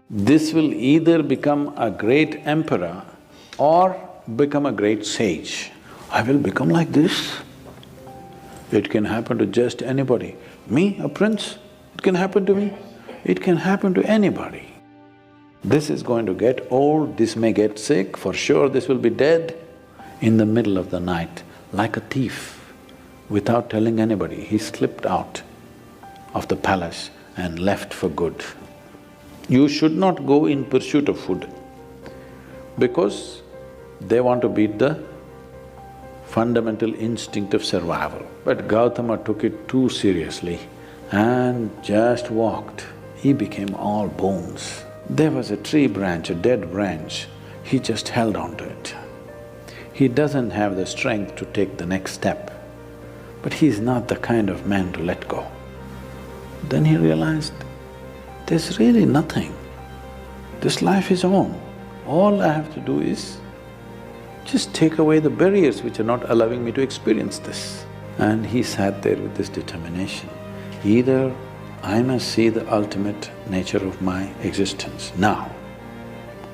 This will either become a great emperor or become a great sage. I will become like this. It can happen to just anybody. Me, a prince, it can happen to me. It can happen to anybody. This is going to get old, this may get sick, for sure this will be dead. In the middle of the night, like a thief, without telling anybody, he slipped out of the palace and left for good. You should not go in pursuit of food because they want to beat the fundamental instinct of survival. But Gautama took it too seriously and just walked. He became all bones. There was a tree branch, a dead branch, he just held on to it. He doesn't have the strength to take the next step, but he's not the kind of man to let go. Then he realized, there's really nothing. This life is on. All I have to do is just take away the barriers which are not allowing me to experience this. And he sat there with this determination. Either I must see the ultimate nature of my existence now,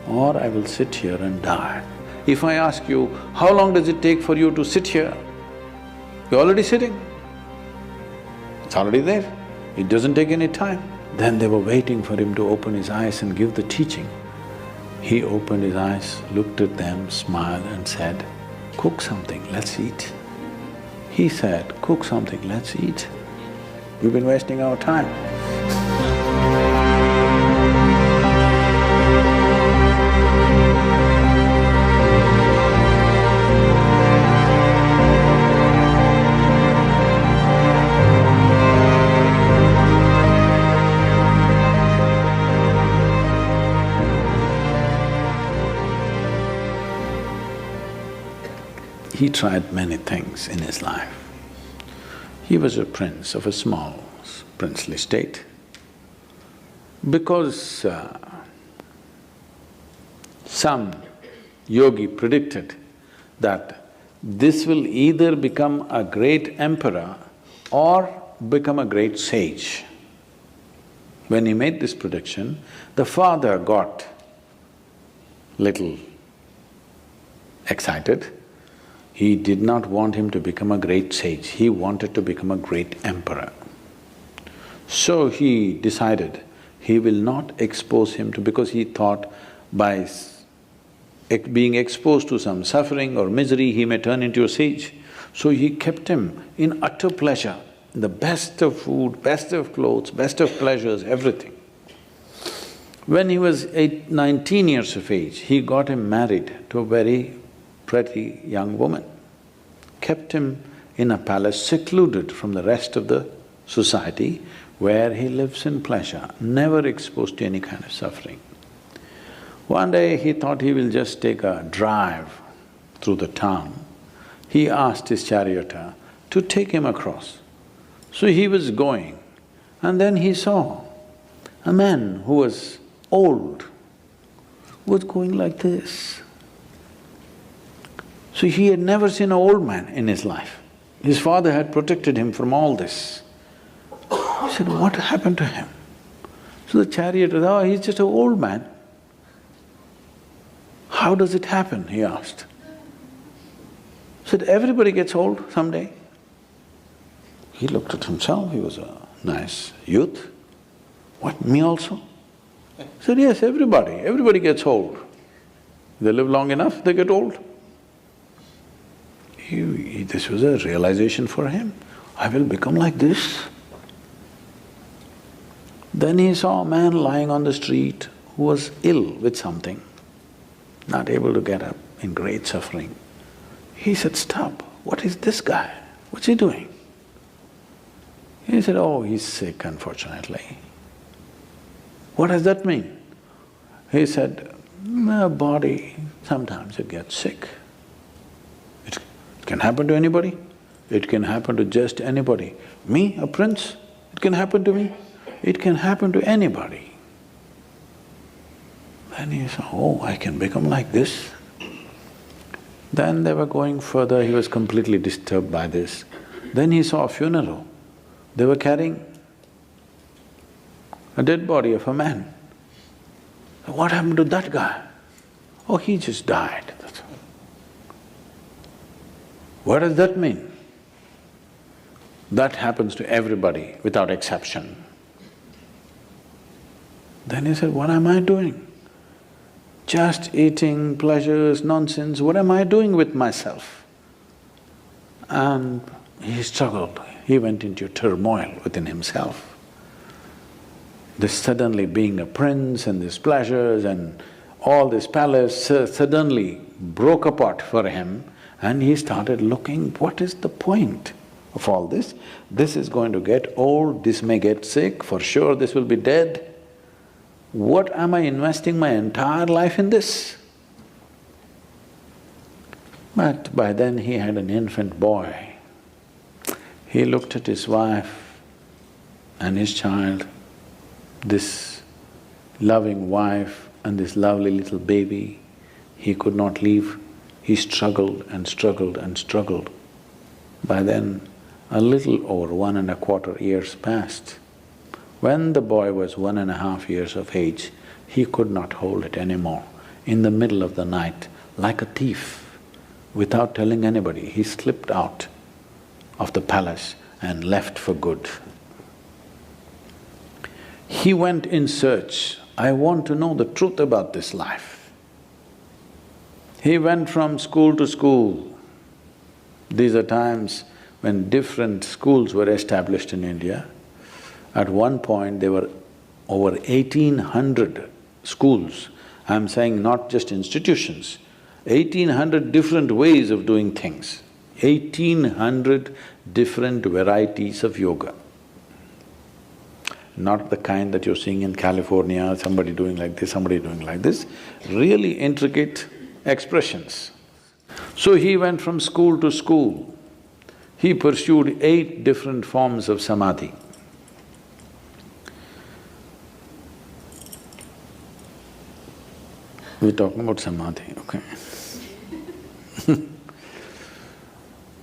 or I will sit here and die. If I ask you, how long does it take for you to sit here? You're already sitting. It's already there. It doesn't take any time. Then they were waiting for him to open his eyes and give the teaching. He opened his eyes, looked at them, smiled and said, "Cook something, let's eat." He said, "Cook something, let's eat. We've been wasting our time." He tried many things in his life. He was a prince of a small princely state. Because some yogi predicted that this will either become a great emperor or become a great sage. When he made this prediction, the father got little excited. He did not want him to become a great sage, he wanted to become a great emperor. So he decided he will not expose him to… because he thought by being exposed to some suffering or misery, he may turn into a sage. So he kept him in utter pleasure, the best of food, best of clothes, best of pleasures, everything. When he was 19 years of age, he got him married to a very pretty young woman, kept him in a palace secluded from the rest of the society where he lives in pleasure, never exposed to any kind of suffering. One day he thought he will just take a drive through the town. He asked his charioteer to take him across. So he was going and then he saw a man who was old, was going like this. So he had never seen an old man in his life. His father had protected him from all this. He said, what happened to him? So the charioteer said, oh, he's just an old man. How does it happen? He asked. He said, everybody gets old someday. He looked at himself, he was a nice youth. What, me also? He said, yes, everybody gets old. They live long enough, they get old. This was a realization for him, I will become like this. Then he saw a man lying on the street who was ill with something, not able to get up, in great suffering. He said, stop, what is this guy? What's he doing? He said, oh, he's sick, unfortunately. What does that mean? He said, my body, sometimes it gets sick. It can happen to anybody, it can happen to just anybody. Me, a prince, it can happen to me, it can happen to anybody. Then he said, oh, I can become like this. Then they were going further, he was completely disturbed by this. Then he saw a funeral. They were carrying a dead body of a man. What happened to that guy? Oh, he just died, that's all. What does that mean? That happens to everybody without exception. Then he said, what am I doing? Just eating, pleasures, nonsense, what am I doing with myself? And he struggled, he went into turmoil within himself. This suddenly being a prince and these pleasures and all this palace suddenly broke apart for him, and he started looking, what is the point of all this? This is going to get old, this may get sick, for sure this will be dead. What am I investing my entire life in this? But by then he had an infant boy. He looked at his wife and his child, this loving wife and this lovely little baby. He could not leave. He struggled and struggled and struggled. By then, a little over 1.25 years passed. When the boy was 1.5 years of age, he could not hold it anymore. In the middle of the night, like a thief, without telling anybody, he slipped out of the palace and left for good. He went in search, I want to know the truth about this life. He went from school to school. These are times when different schools were established in India. At one point, there were over 1,800 schools. I'm saying not just institutions, 1,800 different ways of doing things, 1,800 different varieties of yoga. Not the kind that you're seeing in California, somebody doing like this, somebody doing like this, really intricate expressions. So he went from school to school. He pursued 8 different forms of samadhi. We're talking about samadhi, okay.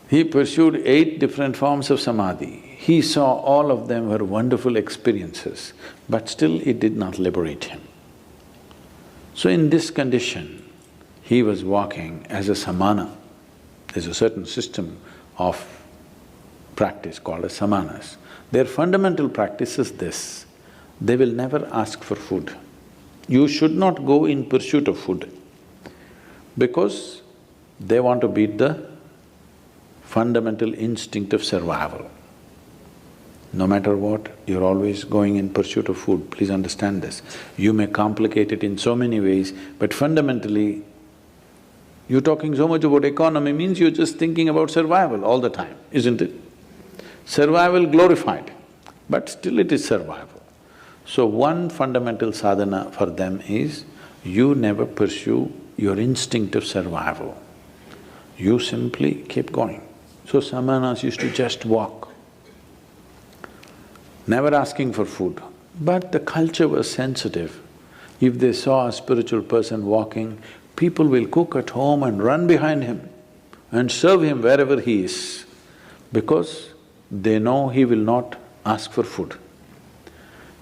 He pursued 8 different forms of samadhi. He saw all of them were wonderful experiences, but still it did not liberate him. So in this condition, he was walking as a samana. There's a certain system of practice called as samanas. Their fundamental practice is this: they will never ask for food. You should not go in pursuit of food because they want to beat the fundamental instinct of survival. No matter what, you're always going in pursuit of food, please understand this. You may complicate it in so many ways, but fundamentally, you're talking so much about economy means you're just thinking about survival all the time, isn't it? Survival glorified, but still it is survival. So one fundamental sadhana for them is, you never pursue your instinct of survival. You simply keep going. So samanas used to just walk, never asking for food. But the culture was sensitive. If they saw a spiritual person walking, people will cook at home and run behind him and serve him wherever he is, because they know he will not ask for food.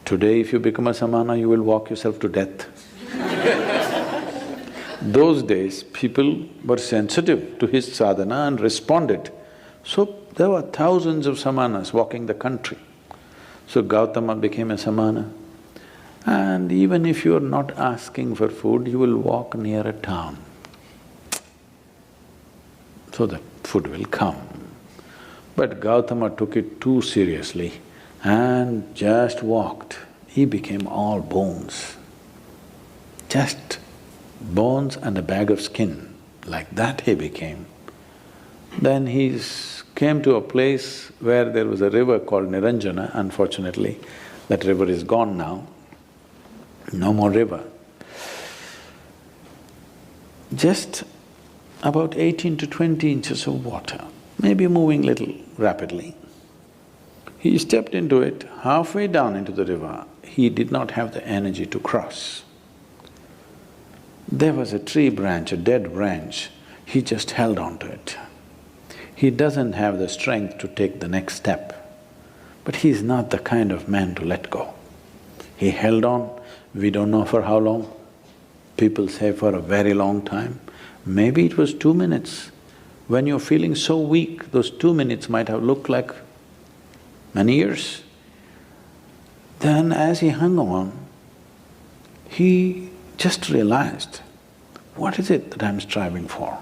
Today, if you become a samana, you will walk yourself to death. Those days, people were sensitive to his sadhana and responded. So there were thousands of samanas walking the country. So Gautama became a samana. And even if you are not asking for food, you will walk near a town. So the food will come. But Gautama took it too seriously and just walked. He became all bones, just bones and a bag of skin, like that he became. Then he came to a place where there was a river called Niranjana. Unfortunately, that river is gone now, no more river. Just about 18 to 20 inches of water, maybe moving little rapidly. He stepped into it, halfway down into the river, he did not have the energy to cross. There was a tree branch, a dead branch, he just held on to it. He doesn't have the strength to take the next step, but he's not the kind of man to let go. He held on, we don't know for how long, People say for a very long time. Maybe it was 2 minutes. When you're feeling so weak, those 2 minutes might have looked like many years. Then as he hung on, he just realized, what is it that I'm striving for?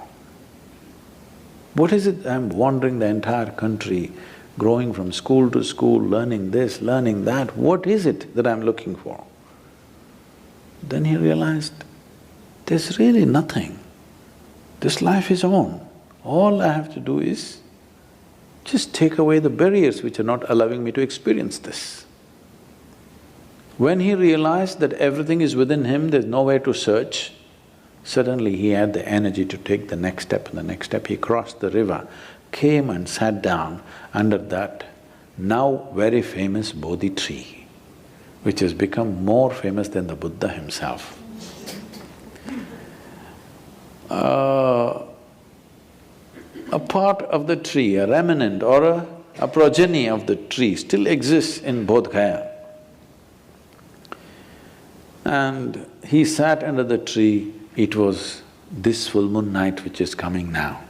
What is it I'm wandering the entire country, growing from school to school, learning this, learning that, what is it that I'm looking for? Then he realized, there's really nothing. This life is on. All I have to do is just take away the barriers which are not allowing me to experience this. When he realized that everything is within him, there's nowhere to search, suddenly he had the energy to take the next step and the next step. He crossed the river, came and sat down under that now very famous Bodhi tree, which has become more famous than the Buddha himself. A part of the tree, a remnant or a progeny of the tree still exists in Bodh Gaya. And he sat under the tree. It was this full moon night which is coming now,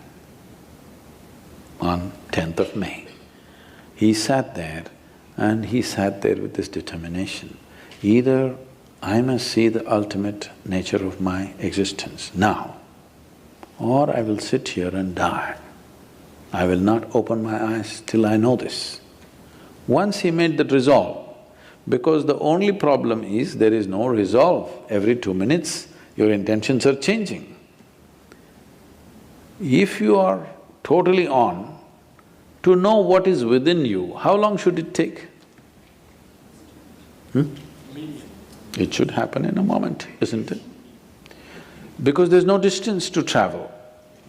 on 10th of May. He sat there and he sat there with this determination. Either I must see the ultimate nature of my existence now, or I will sit here and die. I will not open my eyes till I know this. Once he made that resolve, because the only problem is there is no resolve. Every 2 minutes, your intentions are changing. If you are totally on, to know what is within you, how long should it take? It should happen in a moment, isn't it? Because there's no distance to travel.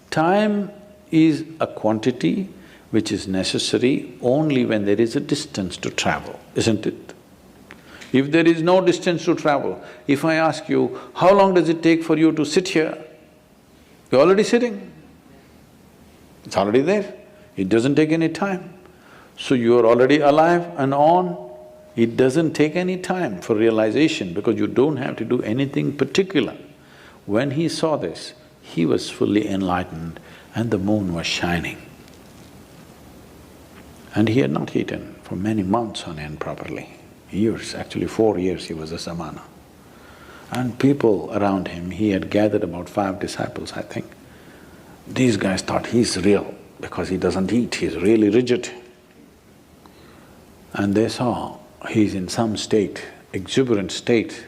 Time is a quantity which is necessary only when there is a distance to travel, isn't it? If there is no distance to travel, if I ask you, how long does it take for you to sit here? You're already sitting. It's already there. It doesn't take any time. So you're already alive and on. It doesn't take any time for realization because you don't have to do anything particular. When he saw this, he was fully enlightened and the moon was shining. And he had not eaten for many months on end properly. Years, actually 4 years he was a samana. And people around him, he had gathered about 5 disciples, I think. These guys thought he's real because he doesn't eat, he's really rigid. And they saw he's in some state, exuberant state,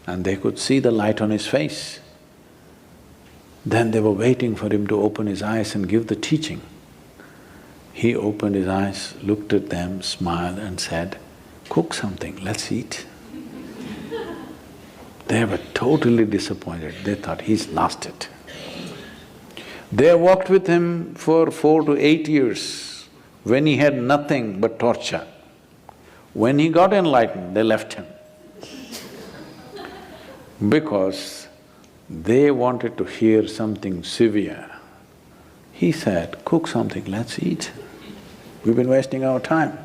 and they could see the light on his face. Then they were waiting for him to open his eyes and give the teaching. He opened his eyes, looked at them, smiled and said, "Cook something, let's eat." They were totally disappointed, they thought he's lost it. They walked with him for 4 to 8 years when he had nothing but torture. When he got enlightened, they left him because they wanted to hear something severe. He said, "Cook something, let's eat. We've been wasting our time."